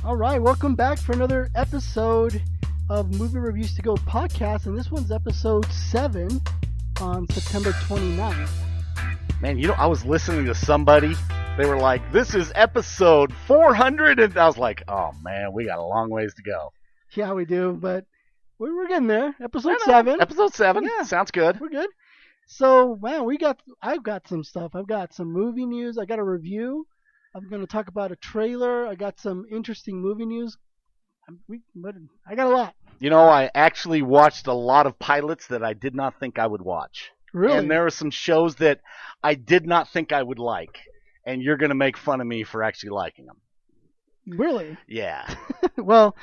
All right, welcome back for another episode of Movie Reviews to Go podcast, and this one's episode 7 on September 29th. Man, I was listening to somebody. They were like, "This is episode 400," and I was like, "Oh man, we got a long ways to go." Yeah, we do, but we're getting there. Episode 7. Episode 7. Yeah. Sounds good. We're good. So, man, I've got some stuff. I've got some movie news. I got a review. I'm going to talk about a trailer. I got some interesting movie news. I got a lot. I actually watched a lot of pilots that I did not think I would watch. Really? And there are some shows that I did not think I would like. And you're going to make fun of me for actually liking them. Really? Yeah. Well,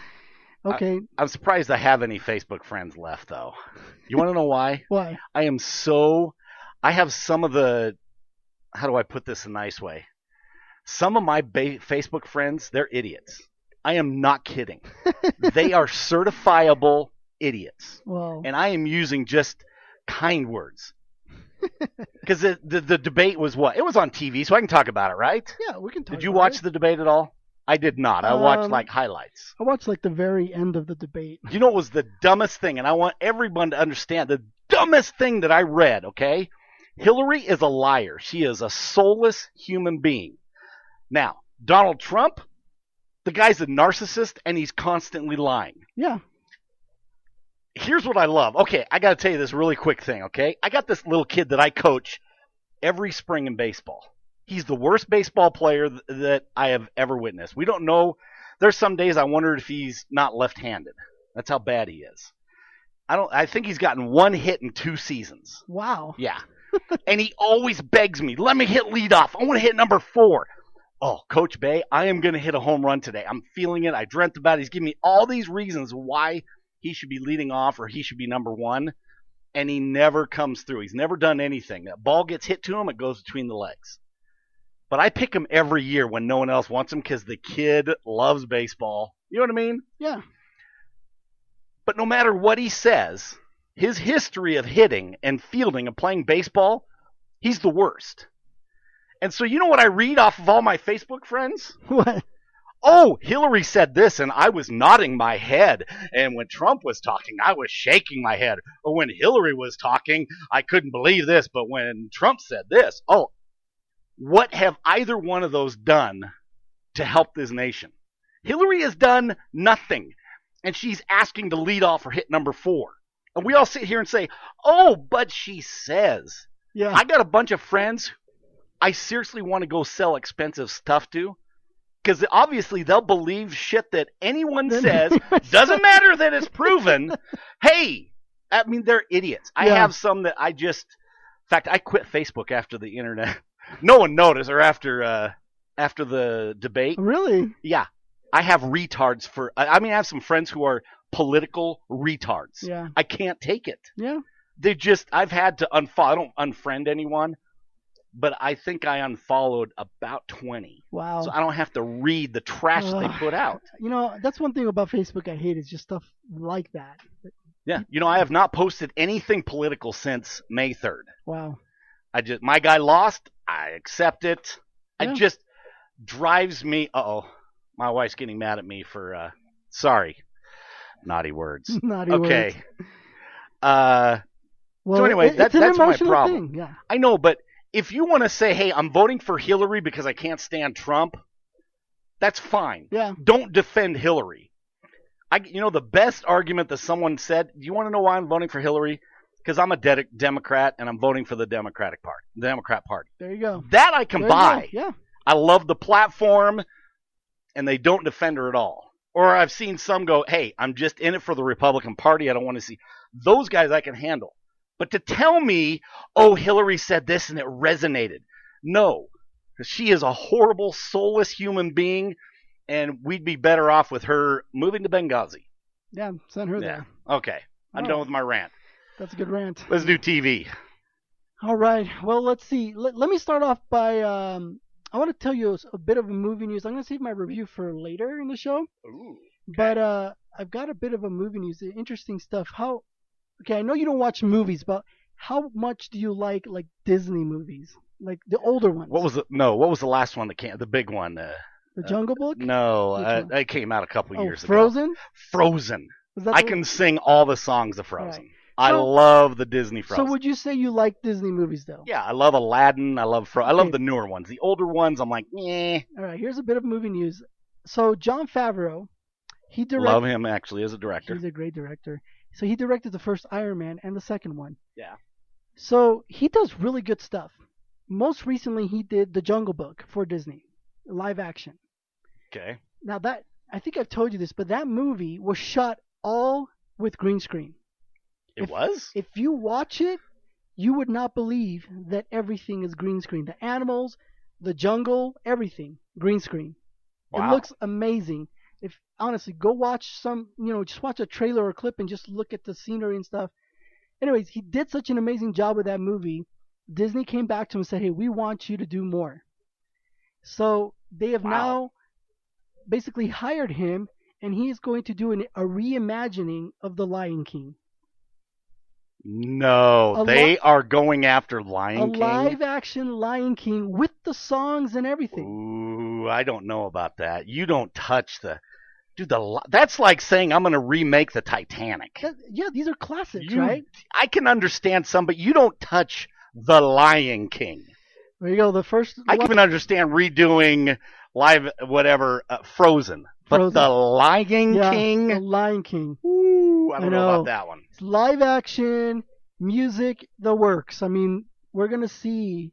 okay. I'm surprised I have any Facebook friends left, though. You want to know why? Why? I have some of the, how do I put this in a nice way? Some of my Facebook friends, they're idiots. I am not kidding. They are certifiable idiots. Well, and I am using just kind words. Because the debate was what? It was on TV, so I can talk about it, right? Yeah, we can talk about it. Did you watch the debate at all? I did not. I watched highlights. I watched the very end of the debate. You know what was the dumbest thing? And I want everyone to understand the dumbest thing that I read, okay? Hillary is a liar. She is a soulless human being. Now, Donald Trump, the guy's a narcissist, and he's constantly lying. Yeah. Here's what I love. Okay, I got to tell you this really quick thing, okay? I got this little kid that I coach every spring in baseball. He's the worst baseball player that I have ever witnessed. We don't know. There's some days I wondered if he's not left-handed. That's how bad he is. I think he's gotten one hit in 2 seasons. Wow. Yeah. And he always begs me, let me hit leadoff. I want to hit number 4. Oh, Coach Bay, I am going to hit a home run today. I'm feeling it. I dreamt about it. He's giving me all these reasons why he should be leading off or he should be number 1, and he never comes through. He's never done anything. That ball gets hit to him, it goes between the legs. But I pick him every year when no one else wants him because the kid loves baseball. You know what I mean? Yeah. But no matter what he says, his history of hitting and fielding and playing baseball, he's the worst. And so you know what I read off of all my Facebook friends? What? Oh, Hillary said this, and I was nodding my head. And when Trump was talking, I was shaking my head. Or when Hillary was talking, I couldn't believe this. But when Trump said this, oh, what have either one of those done to help this nation? Hillary has done nothing. And she's asking to lead off or hit number 4. And we all sit here and say, oh, but she says. Yeah. I got a bunch of friends I seriously want to go sell expensive stuff to, because obviously they'll believe shit that anyone says. Doesn't matter that it's proven. Hey, I mean, they're idiots. I have some that in fact, I quit Facebook after the internet. No one noticed, or after the debate. Really? Yeah. I have retards I have some friends who are political retards. Yeah. I can't take it. Yeah. I've had to unfollow. I don't unfriend anyone. But I think I unfollowed about 20. Wow. So I don't have to read the trash that they put out. That's one thing about Facebook I hate is just stuff like that. Yeah. I have not posted anything political since May 3rd. Wow. My guy lost. I accept it. Yeah. It just drives me. Uh-oh. My wife's getting mad at me for, sorry. Naughty words. Naughty okay. words. So anyway, that's my problem. Thing. Yeah. I know, but if you want to say, hey, I'm voting for Hillary because I can't stand Trump, that's fine. Yeah. Don't defend Hillary. The best argument that someone said, do you want to know why I'm voting for Hillary? Because I'm a Democrat and I'm voting for the Democrat Party. There you go. That I can buy. Yeah. I love the platform, and they don't defend her at all. Or I've seen some go, hey, I'm just in it for the Republican Party. I don't want to see. Those guys I can handle. But to tell me, oh, Hillary said this and it resonated. No, because she is a horrible, soulless human being, and we'd be better off with her moving to Benghazi. Yeah, send her there. Okay, I'm done with my rant. That's a good rant. Let's do TV. All right. Well, let's see. Let me start off by I want to tell you a bit of a movie news. I'm going to save my review for later in the show. Ooh. Okay. But I've got a bit of a movie news. Interesting stuff. Okay, I know you don't watch movies, but how much do you like Disney movies, like the older ones? What was the last one that came? The big one. The Jungle Book? No, Which one? it came out a couple Oh, years ago. Frozen? Frozen. Was that I the- can sing all the songs of Frozen. Right. I So- love the Disney So Frozen. would you say you like Disney movies though? Yeah, I love Aladdin. I love I love Okay. the newer ones. The older ones, I'm like, eh. All right, here's a bit of movie news. So Jon Favreau, he directed. Love him actually as a director. He's a great director. So he directed the first Iron Man and the second one. Yeah. So he does really good stuff. Most recently, he did The Jungle Book for Disney, live action. Okay. Now that I think I've told you this, but that movie was shot all with green screen. It was? If you watch it, you would not believe that everything is green screen. The animals, the jungle, everything green screen. Wow. It looks amazing. If honestly, go watch some, just watch a trailer or clip and just look at the scenery and stuff. Anyways, he did such an amazing job with that movie. Disney came back to him and said, "Hey, we want you to do more." So they have now basically hired him, and he is going to do a reimagining of The Lion King. No, they are going after Lion King. A live-action Lion King with the songs and everything. Ooh, I don't know about that. You don't touch the... Dude, that's like saying I'm going to remake the Titanic. Yeah, these are classics, right? I can understand some, but you don't touch the Lion King. There you go. The first. I can even understand redoing live Frozen. But the Lion King? The Lion King. Ooh, I don't know about that one. It's live action, music, the works. I mean, we're going to see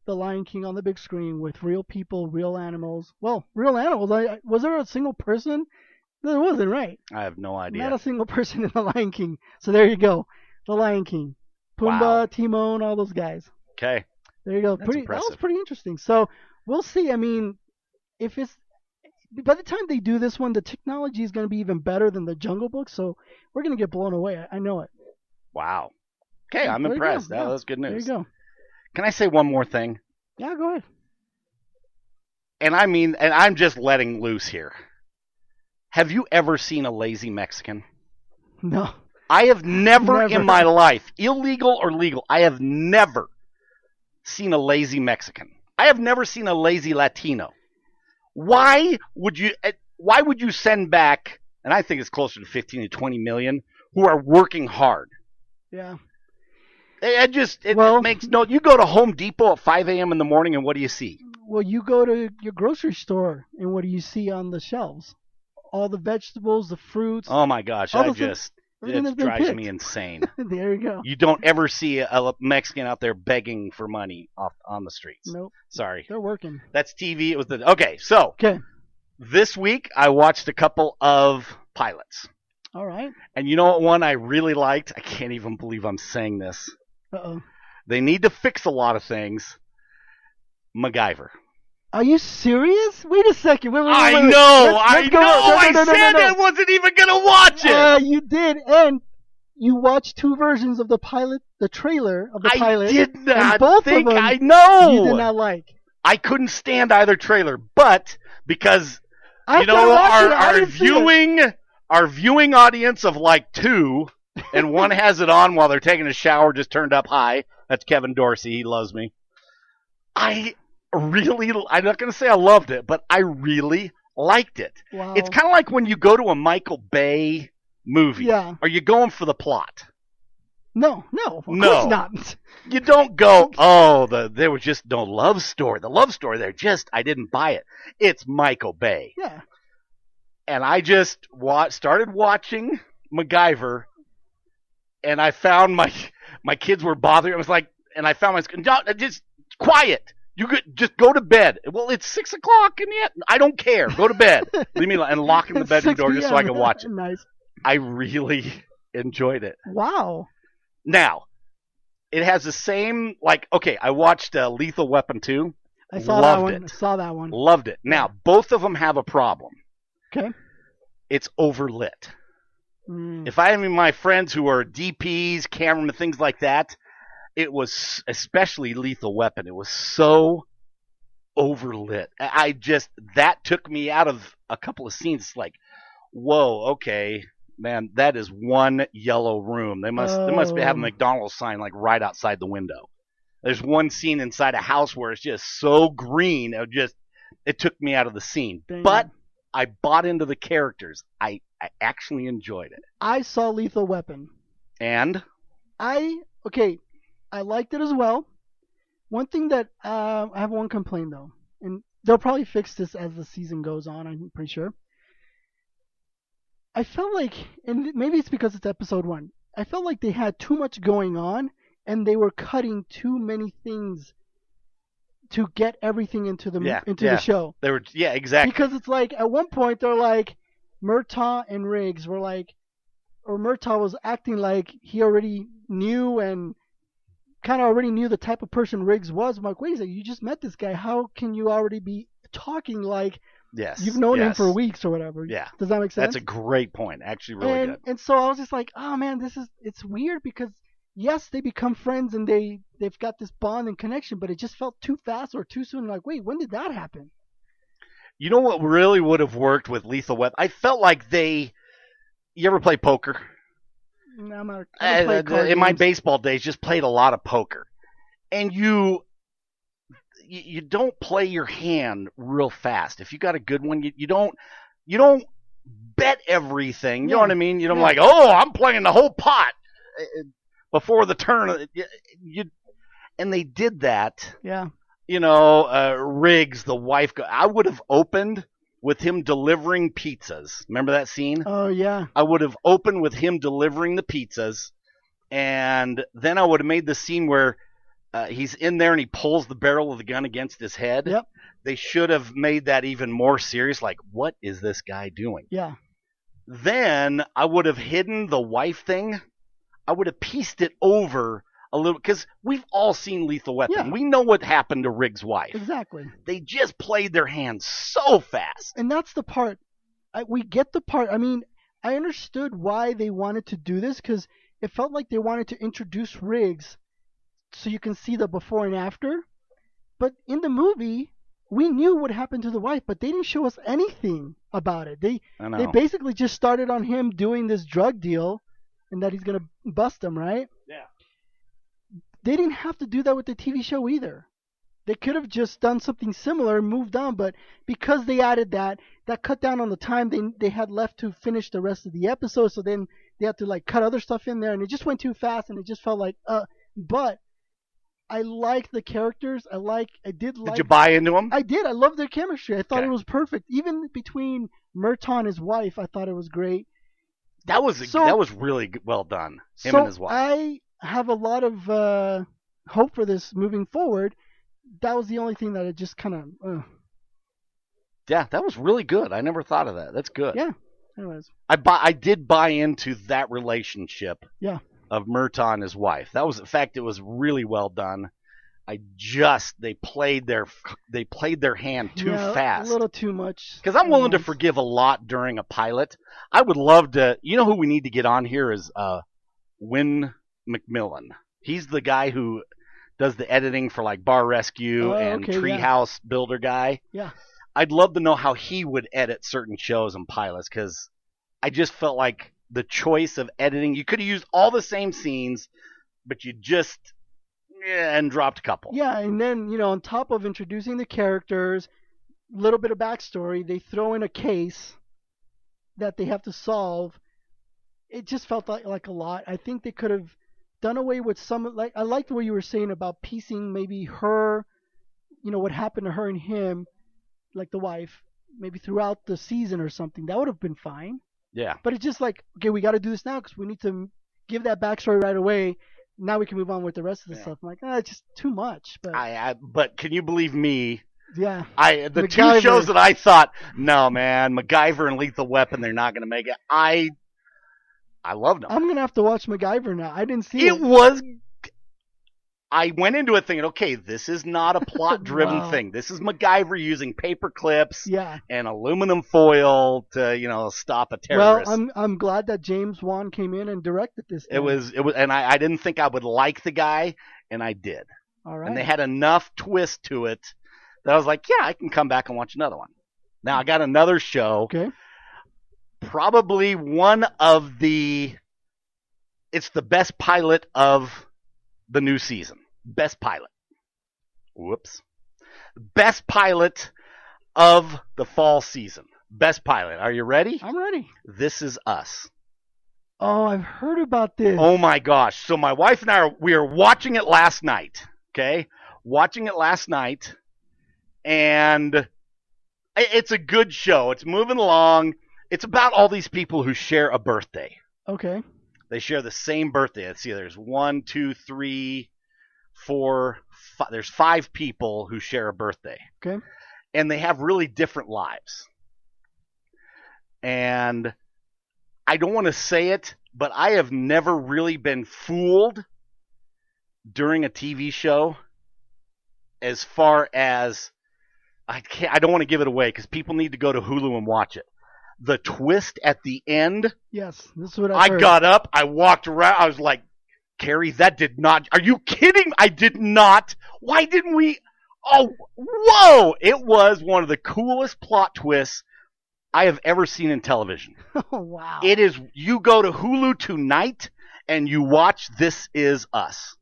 the Lion King on the big screen with real people, real animals. Well, real animals. Was there a single person? There wasn't, right? I have no idea. Not a single person in the Lion King. So there you go. The Lion King. Pumbaa, Timon, all those guys. Okay. There you go. That's impressive. That was pretty interesting. So we'll see. I mean, if it's by the time they do this one, the technology is going to be even better than the Jungle Book. So we're going to get blown away. I know it. Wow. Okay, I'm impressed. That was good news. There you go. Can I say one more thing? Yeah, go ahead. And I'm just letting loose here. Have you ever seen a lazy Mexican? No. I have never in my life, illegal or legal, I have never seen a lazy Mexican. I have never seen a lazy Latino. Why would you send back, and I think it's closer to 15 to 20 million, who are working hard? Yeah. It makes no. You go to Home Depot at 5 a.m. in the morning, and what do you see? Well, you go to your grocery store, and what do you see on the shelves? All the vegetables, the fruits. Oh my gosh! It drives me insane. There you go. You don't ever see a Mexican out there begging for money on the streets. Nope. Sorry. They're working. That's TV. It was okay. This week I watched a couple of pilots. All right. And you know what one I really liked? I can't even believe I'm saying this. Uh-oh. They need to fix a lot of things. MacGyver. Are you serious? Wait a second. Wait. I know. I said I wasn't even going to watch it. You did. And you watched two versions of the trailer of the pilot. I did not both think of them I know. You did not like. I couldn't stand either trailer, but because, our viewing audience of like two, and one has it on while they're taking a shower just turned up high. That's Kevin Dorsey. He loves me. I'm not going to say I loved it, but I really liked it. Wow. It's kind of like when you go to a Michael Bay movie. Yeah. Are you going for the plot? No, of course not. You don't go, there was just no love story. The love story there, I didn't buy it. It's Michael Bay. Yeah. And I just started watching MacGyver, and I found my kids were bothering. I was like, and I found just quiet. You could just go to bed. Well, it's 6 o'clock, and yet I don't care. Go to bed. Leave me alone, and locking the bedroom door just so I can watch it. Nice. I really enjoyed it. Wow. Now, it has the same I watched Lethal Weapon 2. I saw that one. Loved it. Now, both of them have a problem. Okay. It's overlit. If I have any of my friends who are DPs, cameramen, things like that, it was, especially Lethal Weapon, it was so overlit. That took me out of a couple of scenes. It's like, whoa, okay, man, that is one yellow room. They must have a McDonald's sign like right outside the window. There's one scene inside a house where it's just so green. it took me out of the scene. Dang. But I bought into the characters. I actually enjoyed it. I saw Lethal Weapon. And I liked it as well. One thing that I have one complaint though, and they'll probably fix this as the season goes on. I'm pretty sure. I felt like, and maybe it's because it's episode 1. I felt like they had too much going on, and they were cutting too many things to get everything into the show. They were exactly. Because it's like at one point they're like Murtaugh and Riggs were like, or Murtaugh was acting like he already knew and kind of already knew the type of person Riggs was. I'm like, wait a second, you just met this guy. How can you already be talking like you've known him for weeks or whatever? Yeah. Does that make sense? That's a great point. Actually, really good. And so I was just like, oh man, it's weird because yes, they become friends and they've got this bond and connection, but it just felt too fast or too soon. Like, wait, when did that happen? You know what really would have worked with Lethal Weapon? I felt like you ever play poker? No, I'm not. I don't play card in my games. baseball days, just played a lot of poker, and you don't play your hand real fast. If you got a good one, you don't bet everything. You know what I mean? You don't like, oh, I'm playing the whole pot before the turn. And they did that. Yeah. Riggs, the wife. I would have opened with him delivering pizzas. Remember that scene? Oh, yeah. I would have opened with him delivering the pizzas, and then I would have made the scene where he's in there and he pulls the barrel of the gun against his head. Yep. They should have made that even more serious, like, what is this guy doing? Yeah. Then I would have hidden the wife thing. I would have pieced it over a little, because we've all seen Lethal Weapon. Yeah. We know what happened to Riggs' wife. Exactly. They just played their hands so fast. And that's the part. We get the part. I mean, I understood why they wanted to do this because it felt like they wanted to introduce Riggs so you can see the before and after. But in the movie, we knew what happened to the wife, but they didn't show us anything about it. They basically just started on him doing this drug deal and that he's going to bust him, right? Yeah. They didn't have to do that with the TV show either. They could have just done something similar and moved on, but because they added that cut down on the time they had left to finish the rest of the episode, so then they had to like cut other stuff in there, and it just went too fast, and it just felt like, but I liked the characters. Did you buy into them? I did. I loved their chemistry. I thought it was perfect. Even between Murtaugh and his wife, I thought it was great. That was really well done. Him and his wife. I have a lot of hope for this moving forward. That was the only thing that it just kind of. Yeah, that was really good. I never thought of that. That's good. Yeah. Anyways. I did buy into that relationship. Yeah. Of Murtaugh and his wife. That was, in fact, it was really well done. They played their hand too fast. A little too much. Because I'm willing to forgive a lot during a pilot. I would love to. You know who we need to get on here is Win McMillan. He's the guy who does the editing for like Bar Rescue and Treehouse Builder guy. Yeah. I'd love to know how he would edit certain shows and pilots, because I just felt like the choice of editing, you could have used all the same scenes, but you just and dropped a couple. Yeah, and then, on top of introducing the characters, a little bit of backstory, they throw in a case that they have to solve. It just felt like a lot. I think they could have done away with some, like, I liked what you were saying about piecing maybe her, what happened to her and him, like the wife, maybe throughout the season or something. That would have been fine. Yeah. But it's just like, okay, we got to do this now because we need to give that backstory right away. Now we can move on with the rest of the stuff. I'm like, it's just too much. But but can you believe me? Yeah. The MacGyver. 2 shows that I thought, no, man, MacGyver and Lethal Weapon, they're not going to make it. I loved them. I'm going to have to watch MacGyver now. I didn't see it. I went into it thinking, okay, this is not a plot-driven thing. This is MacGyver using paper clips and aluminum foil to, stop a terrorist. Well, I'm glad that James Wan came in and directed this thing. It was, and I didn't think I would like the guy, and I did. All right. And they had enough twist to it that I was like, yeah, I can come back and watch another one. Now I got another show. Okay. Probably it's the best pilot of the new season. Best pilot. Whoops. Best pilot of the fall season. Best pilot. Are you ready? I'm ready. This Is Us. Oh, I've heard about this. Oh my gosh. So my wife and we are watching it last night. Okay? Watching it last night. And it's a good show. It's moving along. It's about all these people who share a birthday. Okay. They share the same birthday. Let's see. There's 1, 2, 3, 4, 5. There's 5 people who share a birthday. Okay. And they have really different lives. And I don't want to say it, but I have never really been fooled during a TV show as far as I don't want to give it away because people need to go to Hulu and watch it. The twist at the end. Yes, this is what I heard. got up, I walked around, I was like, Carrie, that did not. Are you kidding? I did not. Why didn't we? Oh, whoa! It was one of the coolest plot twists I have ever seen in television. Oh, wow. It is. You go to Hulu tonight and you watch This Is Us.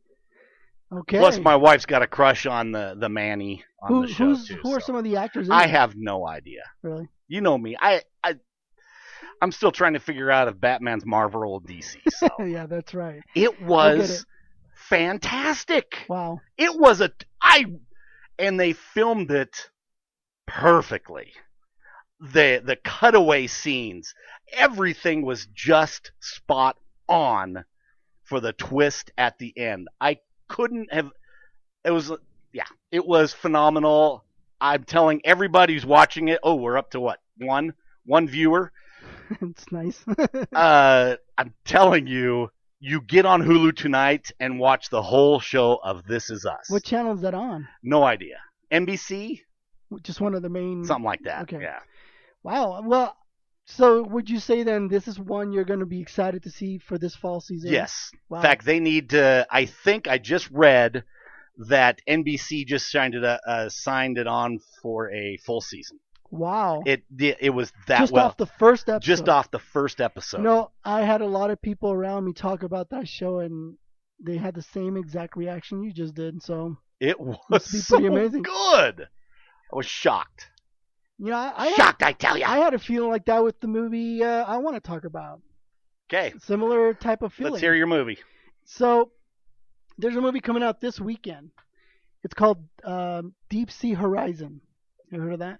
Okay. Plus, my wife's got a crush on the Manny on the show too. Who are some of the actors in I it? have no idea. Really? You know me. I'm still trying to figure out if Batman's Marvel or DC. So. Yeah, that's right. It was fantastic. Wow. It was and they filmed it perfectly. The cutaway scenes, everything was just spot on for the twist at the end. I couldn't have. It was phenomenal. I'm telling everybody who's watching it. Oh, we're up to what? One viewer. It's nice. I'm telling you, you get on Hulu tonight and watch the whole show of This Is Us. What channel is that on? No idea. NBC? Just one of the main. Something like that. Okay. Yeah. Wow. Well, so would you say then this is one you're going to be excited to see for this fall season? Yes. Wow. In fact, they need to. I think I just read that NBC just signed it on for a full season. Wow. It was that just well. Off the first episode. Just off the first episode. You know, I had a lot of people around me talk about that show, and they had the same exact reaction you just did. So it was so amazing. Good. I was shocked. You know, I tell you. I had a feeling like that with the movie I want to talk about. Okay. Similar type of feeling. Let's hear your movie. So, there's a movie coming out this weekend. It's called Deep Sea Horizon. You heard of that?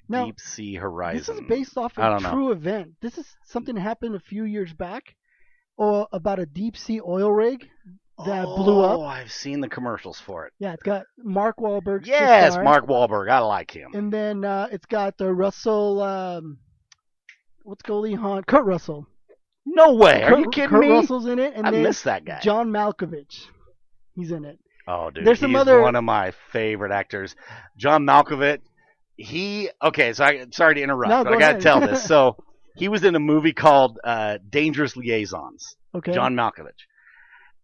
Now, Deep Sea Horizon. This is based off of a true event. This is something that happened a few years back, or about a deep sea oil rig that blew up. Oh, I've seen the commercials for it. Yeah, it's got Mark Wahlberg. Yes, Mark Wahlberg. I like him. And then it's got Russell. What's Goldie Hawn? Kurt Russell. No way. Are you kidding me? Kurt Russell's in it, and I then miss that guy. John Malkovich. He's in it. Oh, dude, There's he's one of my favorite actors. John Malkovich. Sorry to interrupt, no, but I got to tell this. So he was in a movie called Dangerous Liaisons. Okay. John Malkovich.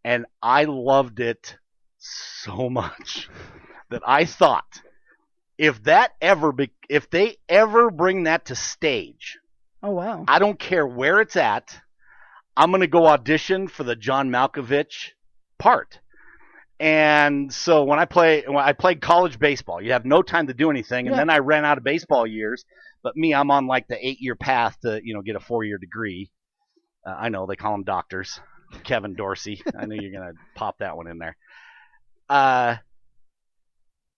And I loved it so much that I thought if they ever bring that to stage, oh wow, I don't care where it's at, I'm going to go audition for the John Malkovich part. And so when I played college baseball, you have no time to do anything, and then I ran out of baseball years. But I'm on like the 8-year path to get a 4-year degree. I know they call them doctors. Kevin Dorsey. I knew you're gonna pop that one in there.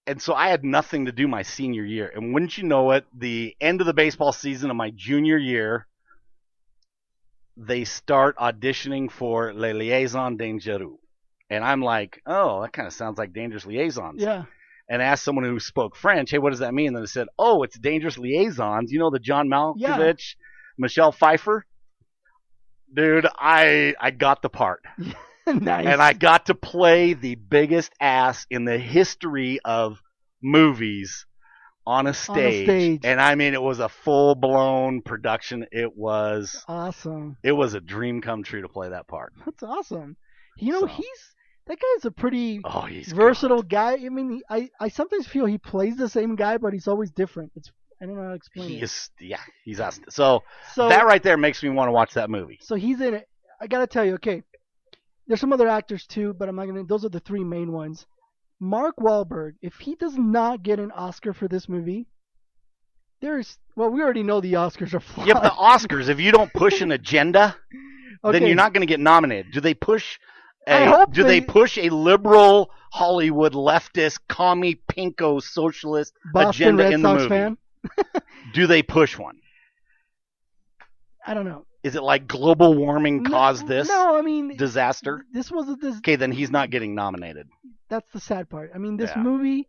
And so I had nothing to do my senior year, and wouldn't you know it, the end of the baseball season of my junior year, they start auditioning for Les Liaisons Dangereux. And I'm like, oh, that kind of sounds like Dangerous Liaisons. Yeah. And asked someone who spoke French, hey, what does that mean? And they said, oh, it's Dangerous Liaisons. You know the John Malkovich, Michelle Pfeiffer? Dude, I got the part. Nice. And I got to play the biggest ass in the history of movies on a stage. And I mean, it was a full-blown production. It was awesome. It was a dream come true to play that part. That's awesome. That guy's a pretty versatile guy. I mean, I sometimes feel he plays the same guy, but he's always different. I don't know how to explain it. He's awesome. So that right there makes me want to watch that movie. So he's in it. I got to tell you, okay, there's some other actors too, but I'm not going to. Those are the 3 main ones. Mark Wahlberg, if he does not get an Oscar for this movie, well, we already know the Oscars are flawed. Yeah, but the Oscars, if you don't push an agenda, then Okay. you're not going to get nominated. Do they push I hope they push a liberal Hollywood leftist commie pinko socialist Boston agenda Red in the Sox movie? fan. Do they push one? I don't know. Is it like global warming caused this No, I mean disaster? this wasn't this. Okay, then he's not getting nominated. That's the sad part. I mean, this Yeah. movie.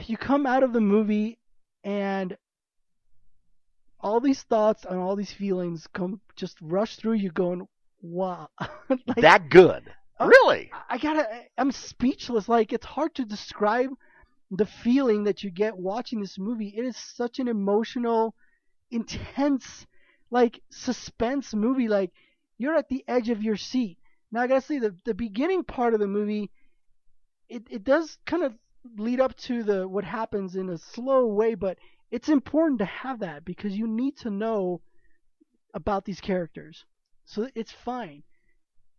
You come out of the movie and all these thoughts and all these feelings come just rush through you, going, "Wow!" Like, That good? Really? I'm speechless. Like, it's hard to describe the feeling that you get watching this movie. It is such an emotional, intense, like, suspense movie. Like, you're at the edge of your seat. Now, I gotta say, the beginning part of the movie, it does kind of lead up to what happens in a slow way, but it's important to have that because you need to know about these characters. So it's fine.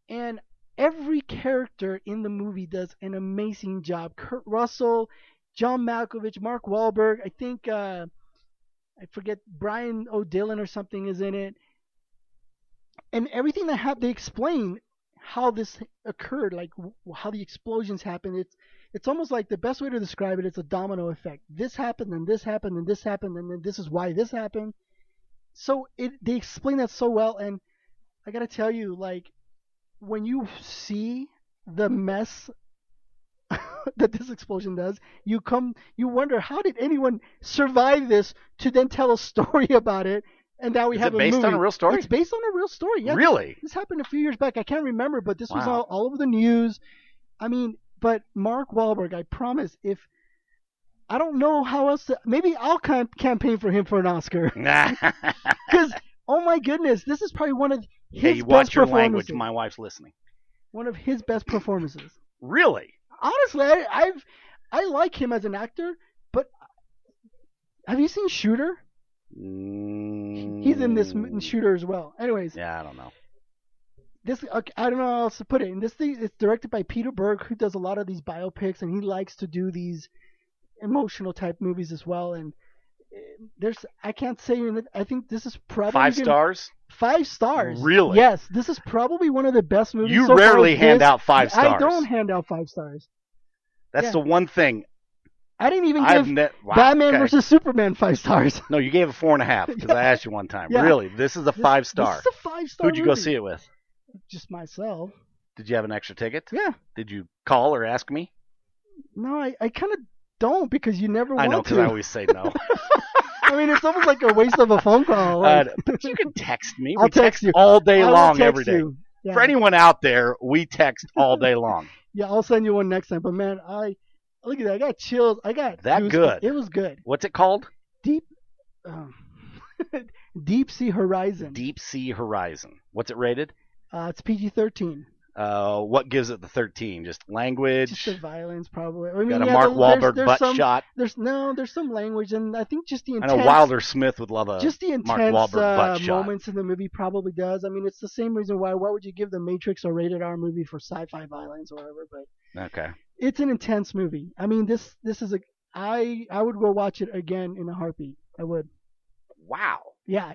And every character in the movie does an amazing job. Kurt Russell, John Malkovich, Mark Wahlberg, I think I forget, Brian O'Dillon or something is in it. And everything they explain how this occurred, like how the explosions happened. It's almost like the best way to describe it. It's a domino effect. This happened, and this happened, and this happened, and then this is why this happened. So they explain that so well, and I gotta tell you, like, when you see the mess that this explosion does, you wonder, how did anyone survive this to then tell a story about it? And now we have a movie. Is it based on a real story? It's based on a real story. Yeah. Really? This happened a few years back. I can't remember, but this was Wow. all over the news. I mean, but Mark Wahlberg, I promise, if I don't know how else to, maybe I'll campaign for him for an Oscar. Because, oh my goodness, this is probably one of his Hey, best watch your performances. language. My wife's listening. One of his best performances. Really? Honestly, I like him as an actor, but have you seen Shooter? He's in this Shooter as well. Anyways, Yeah, I don't know. this, I don't know how else to put it. And this thing is directed by Peter Berg, who does a lot of these biopics, and he likes to do these emotional type movies as well. And I can't say, I think this is probably 5 stars? 5 stars. Really? Yes, this is probably one of the best movies. You so rarely far. hand out 5 stars. I don't hand out 5 stars. That's Yeah. the one thing. I didn't even I've give wow, Batman okay. versus Superman 5 stars. No, you gave a 4.5 because I asked you one time. Yeah. Really? This is a 5 star. This is a 5-star Who'd you go see it with? Just myself. Did you have an extra ticket? Yeah. Did you call or ask me? No, I kind of don't, because you never want I know, to. because I always say no. I mean, it's almost like a waste of a phone call. Like, But you can text me. I'll We text you all day I will long, text every day. you. Yeah. For anyone out there, we text all day long. Yeah, I'll send you one next time. But man, look at that. I got chills. I got That goosebumps. good. It was good. What's it called? Deep Sea Horizon. Deep Sea Horizon. What's it rated? It's PG-13. What gives it the 13? Just language? Just the violence, probably. I mean, Got a yeah, Mark Wahlberg there's butt some, shot. There's some language, and I think just the I intense. know Wilder Smith would love a Just the Mark intense Wahlberg butt shot. moments in the movie probably does. I mean, it's the same reason why would you give The Matrix a rated R movie for sci-fi violence or whatever? But Okay. it's an intense movie. I mean, this is I would go watch it again in a heartbeat. I would. Wow. Yeah,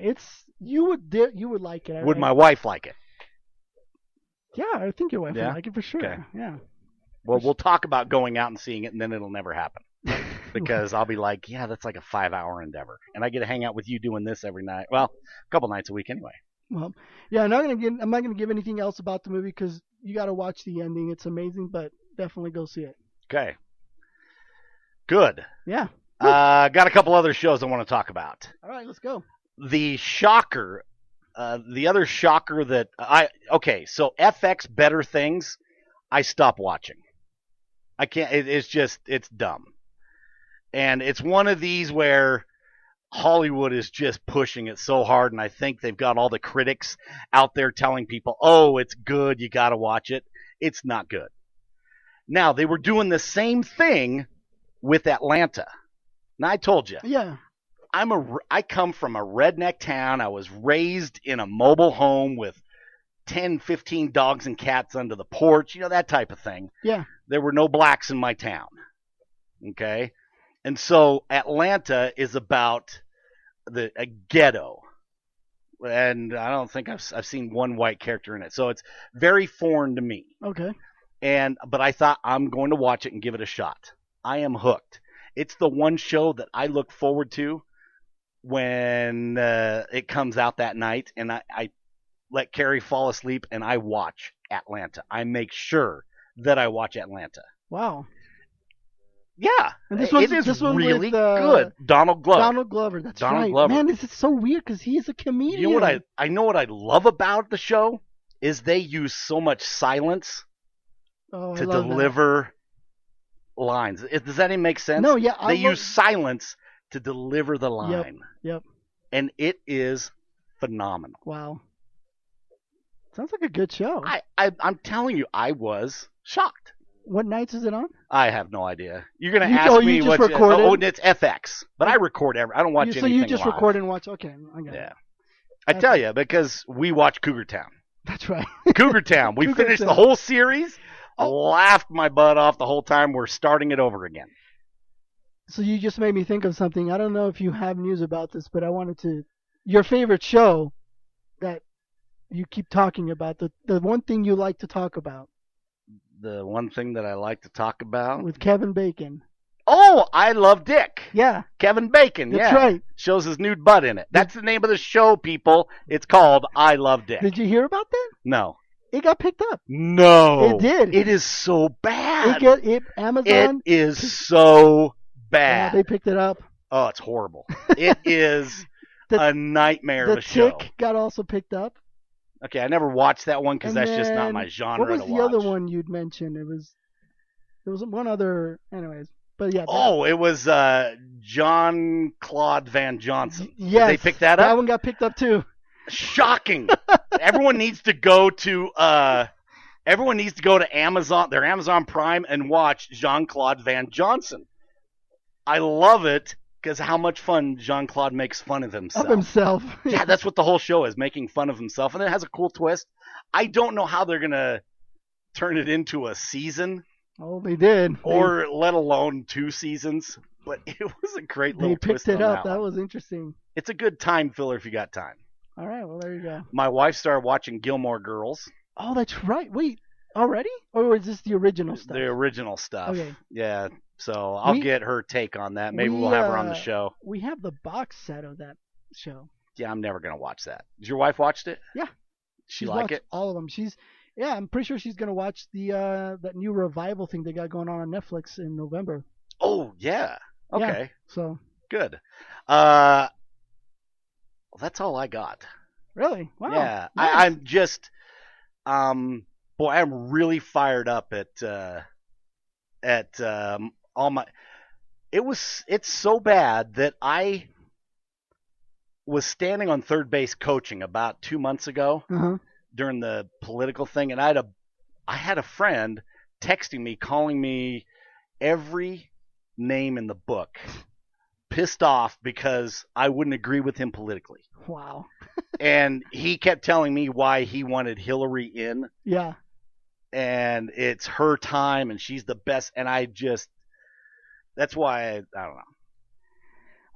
you would like it. Would my wife like it? Yeah, I think your wife Yeah? would like it for sure. Okay. Yeah. Well, we'll talk about going out and seeing it, and then it'll never happen. Because I'll be like, yeah, that's like a 5-hour endeavor. And I get to hang out with you doing this every night. Well, a couple nights a week anyway. Well, yeah, I'm not gonna give anything else about the movie because you got to watch the ending. It's amazing, but definitely go see it. Okay. Good. Yeah. Got a couple other shows I want to talk about. All right, let's go. The shocker, the other shocker that so FX Better Things, I stopped watching. I can't. It's dumb, and it's one of these where Hollywood is just pushing it so hard, and I think they've got all the critics out there telling people, "Oh, it's good, you got to watch it." It's not good. Now they were doing the same thing with Atlanta. Now I told you. Yeah. I come from a redneck town. I was raised in a mobile home with 10, 15 dogs and cats under the porch, that type of thing. Yeah. There were no blacks in my town. Okay? And so Atlanta is about a ghetto, and I don't think I've seen one white character in it, so it's very foreign to me. Okay. But I thought I'm going to watch it and give it a shot. I am hooked. It's the one show that I look forward to when it comes out that night, and I let Carrie fall asleep and I watch Atlanta. I make sure that I watch Atlanta. Wow. Yeah, And this is one really with, good. Donald Glover. Donald Glover, that's Donald right. Glover. Man, this is so weird because he is a comedian. You know what I know what I love about the show is they use so much silence to deliver lines. Does that even make sense? No, yeah. They use silence to deliver the line. Yep. And it is phenomenal. Wow. Sounds like a good show. I'm telling you, I was shocked. What nights is it on? I have no idea. You're gonna ask me you just what? Record it? It's FX, but I record I don't watch anything. So you just live. record and watch? Okay, I got it. Yeah, I tell you because we watch Cougar Town. That's right. Cougar Town. We finished the whole series. I laughed my butt off the whole time. We're starting it over again. So you just made me think of something. I don't know if you have news about this, but I wanted to. Your favorite show that you keep talking about, the one thing you like to talk about. The one thing that I like to talk about with Kevin Bacon. Oh, I Love Dick. Yeah. Kevin Bacon. That's right. Shows his nude butt in it. That's the name of the show, people. It's called I Love Dick. Did you hear about that? No. It got picked up. No. It did. It is so bad. Amazon. It is so bad. Yeah, they picked it up. Oh, it's horrible. It is a nightmare of a show. The Tick got also picked up. Okay, I never watched that one because that's just not my genre to watch. What was the other one you'd mentioned? There was one other, anyways. But yeah. It was John Claude Van Johnson. Yes. Did they pick that up? That one got picked up too. Shocking. Everyone needs to go to Amazon, their Amazon Prime, and watch Jean Claude Van Johnson. I love it. Because how much fun Jean-Claude makes fun of himself. Yeah, that's what the whole show is, making fun of himself. And it has a cool twist. I don't know how they're going to turn it into a season. Oh, they did. Or let alone 2 seasons. But it was a great little twist. They picked it up. That was interesting. It's a good time filler if you got time. All right, well, there you go. My wife started watching Gilmore Girls. Oh, that's right. Wait, already? Or is this the original stuff? The original stuff. Okay. Yeah. So I'll get her take on that. Maybe we'll have her on the show. We have the box set of that show. Yeah, I'm never going to watch that. Has your wife watched it? Yeah. She like it? All of them. I'm pretty sure she's going to watch that new revival thing they got going on Netflix in November. Oh, yeah. Okay. Yeah, so. Good. Well, that's all I got. Really? Wow. Yeah. Nice. I'm just, I'm really fired up at all my. It's so bad that I was standing on third base coaching about 2 months ago during the political thing, and I had a friend texting me, calling me every name in the book, pissed off because I wouldn't agree with him politically. Wow. And he kept telling me why he wanted Hillary in. Yeah. And it's her time, and she's the best. And that's why I don't know.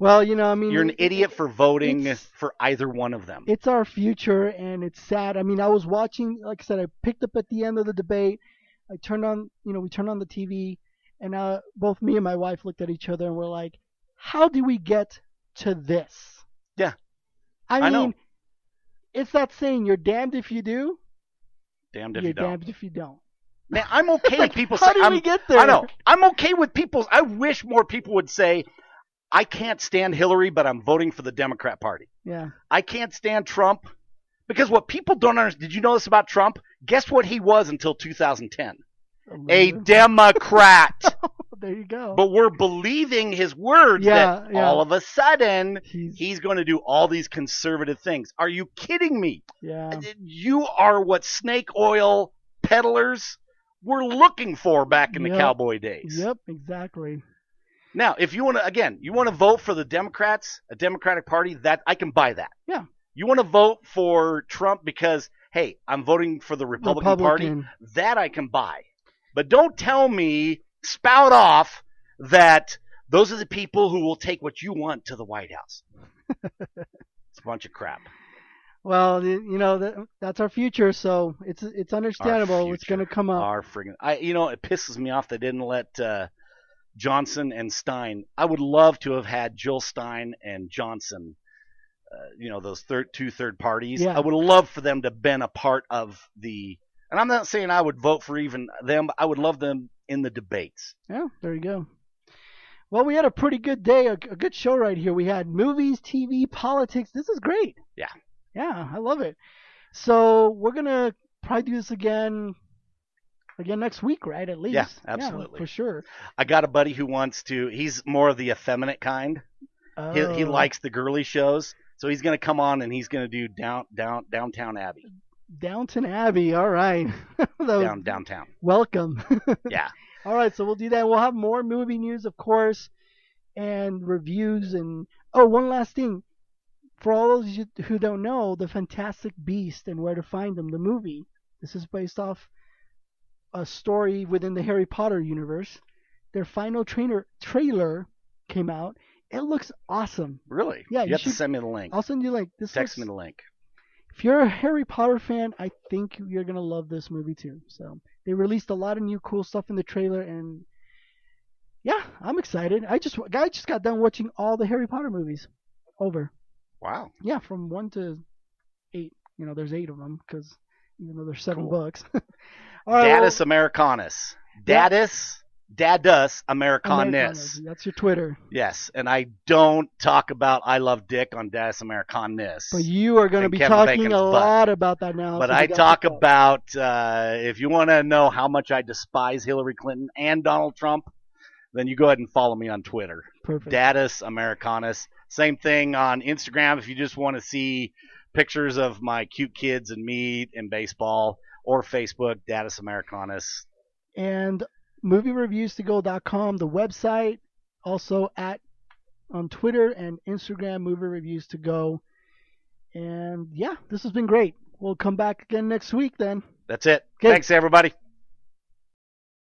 Well, I mean, you're an idiot for voting for either one of them. It's our future, and it's sad. I mean, I was watching, like I said, I picked up at the end of the debate. I turned on, we turned on the TV, and both me and my wife looked at each other, and we're like, how do we get to this? Yeah. I mean, know. It's that saying, you're damned if you do. Damned if you're you don't. Damned if you don't. Man, I'm okay with people saying. How do we get there? I know. I'm okay with people. I wish more people would say, I can't stand Hillary, but I'm voting for the Democrat Party. Yeah. I can't stand Trump. Because what people don't understand, did you know this about Trump? Guess what he was until 2010? A Democrat. There you go. But we're believing his words that all of a sudden he's going to do all these conservative things. Are you kidding me? Yeah. You are what snake oil peddlers were looking for back in the cowboy days. Yep, exactly. Now, if you want to vote for the Democrats, a Democratic Party, that I can buy that. Yeah. You want to vote for Trump because, hey, I'm voting for the Republican Party, that I can buy. But don't tell me, spout off that Those are the people who will take what you want to the White House. It's a bunch of crap. Well, that's our future, so it's understandable. It's going to come up. Our friggin', it pisses me off they didn't let Johnson and Stein. I would love to have had Jill Stein and Johnson. Those two third parties. Yeah. I would love for them to have been a part of the. And I'm not saying I would vote for even them, but I would love them in the debates. Yeah, there you go. Well, we had a pretty good day, a good show right here. We had movies, TV, politics. This is great. Yeah. Yeah, I love it. So we're going to probably do this again next week, right? At least. Yeah, absolutely. Yeah, for sure. I got a buddy who wants to, he's more of the effeminate kind. Oh. He likes the girly shows. So he's going to come on and he's going to do Downtown Abbey. Downton Abbey, all right. Downtown. Welcome. Yeah. All right, so we'll do that. We'll have more movie news, of course, and reviews. And one last thing. For all those of you who don't know, The Fantastic Beast and Where to Find Them, the movie. This is based off a story within the Harry Potter universe. Their final trailer came out. It looks awesome. Really? Yeah. You have to send me the link. I'll send you the link. Text me the link. If you're a Harry Potter fan, I think you're going to love this movie too. So they released a lot of new cool stuff in the trailer, and yeah, I'm excited. I just got done watching all the Harry Potter movies over. Wow. Yeah, from 1 to 8. There's 8 of them because even though there's 7 books. All right, Dadus Americanus. Dadus Americanus. That's your Twitter. Yes, and I don't talk about I Love Dick on Dadus Americanus. But you are going to be talking a lot about that now. But I talk about, if you want to know how much I despise Hillary Clinton and Donald Trump, then you go ahead and follow me on Twitter. Perfect. Dadus Americanus. Same thing on Instagram if you just want to see pictures of my cute kids and me in baseball, or Facebook, Dadus Americanus. And moviereviewstogo.com, the website, also on Twitter and Instagram, Movie Reviews to Go. And yeah, this has been great. We'll come back again next week then. That's it. Okay. Thanks, everybody.